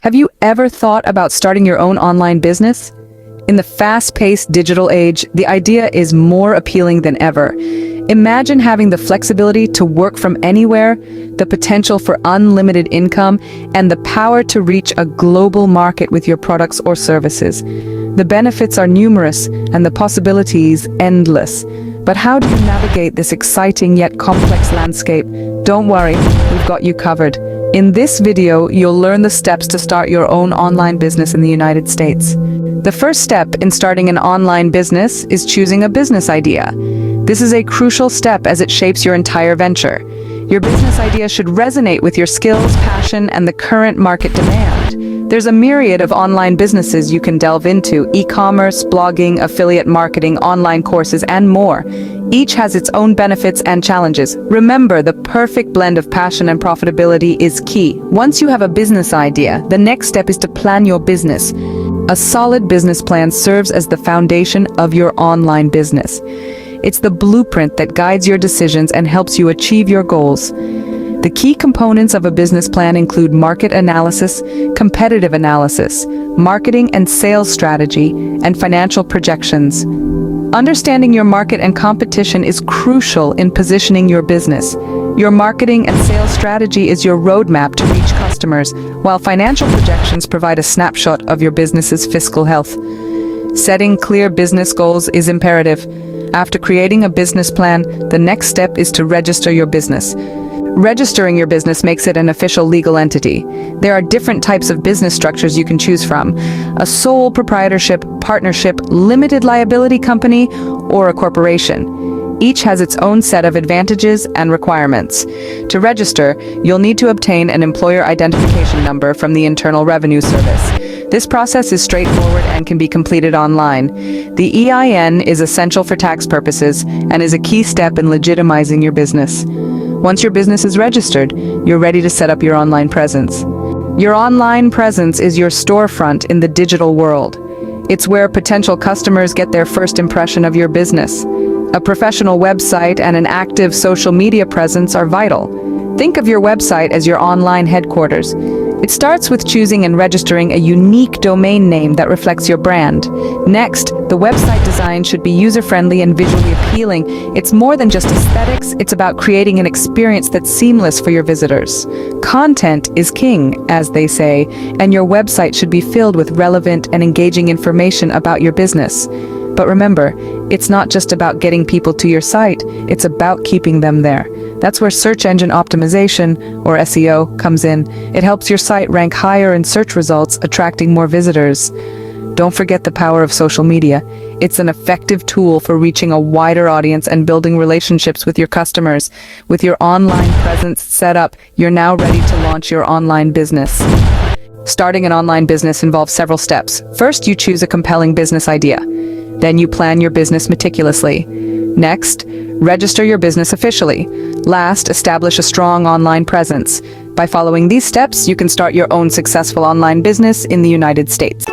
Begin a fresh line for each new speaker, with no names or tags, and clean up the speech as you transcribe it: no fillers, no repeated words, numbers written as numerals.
Have you ever thought about starting your own online business? In the fast-paced digital age, the idea is more appealing than ever. Imagine having the flexibility to work from anywhere, the potential for unlimited income, and the power to reach a global market with your products or services. The benefits are numerous and the possibilities endless. But how do you navigate this exciting yet complex landscape? Don't worry, we've got you covered. In this video, you'll learn the steps to start your own online business in the United States. The first step in starting an online business is choosing a business idea. This is a crucial step as it shapes your entire venture. Your business idea should resonate with your skills, passion, and the current market demand. There's a myriad of online businesses you can delve into: e-commerce, blogging, affiliate marketing, online courses, and more. Each has its own benefits and challenges. Remember, the perfect blend of passion and profitability is key. Once you have a business idea, the next step is to plan your business. A solid business plan serves as the foundation of your online business. It's the blueprint that guides your decisions and helps you achieve your goals. The key components of a business plan include market analysis, competitive analysis, marketing and sales strategy, and financial projections. Understanding your market and competition is crucial in positioning your business. Your marketing and sales strategy is your roadmap to reach customers, while financial projections provide a snapshot of your business's fiscal health. Setting clear business goals is imperative. After creating a business plan, the next step is to register your business. Registering your business makes it an official legal entity. There are different types of business structures you can choose from: a sole proprietorship, partnership, limited liability company, or a corporation. Each has its own set of advantages and requirements. To register, you'll need to obtain an employer identification number from the Internal Revenue Service. This process is straightforward and can be completed online. The EIN is essential for tax purposes and is a key step in legitimizing your business. Once your business is registered, you're ready to set up your online presence. Your online presence is your storefront in the digital world. It's where potential customers get their first impression of your business. A professional website and an active social media presence are vital. Think of your website as your online headquarters. It starts with choosing and registering a unique domain name that reflects your brand. Next, the website design should be user-friendly and visually appealing. It's more than just aesthetics, it's about creating an experience that's seamless for your visitors. Content is king, as they say, and your website should be filled with relevant and engaging information about your business. But remember, it's not just about getting people to your site, it's about keeping them there. That's where search engine optimization, or SEO, comes in. It helps your site rank higher in search results, attracting more visitors. Don't forget the power of social media. It's an effective tool for reaching a wider audience and building relationships with your customers. With your online presence set up, you're now ready to launch your online business. Starting an online business involves several steps. First, you choose a compelling business idea. Then you plan your business meticulously. Next, register your business officially. Last, establish a strong online presence. By following these steps, you can start your own successful online business in the United States.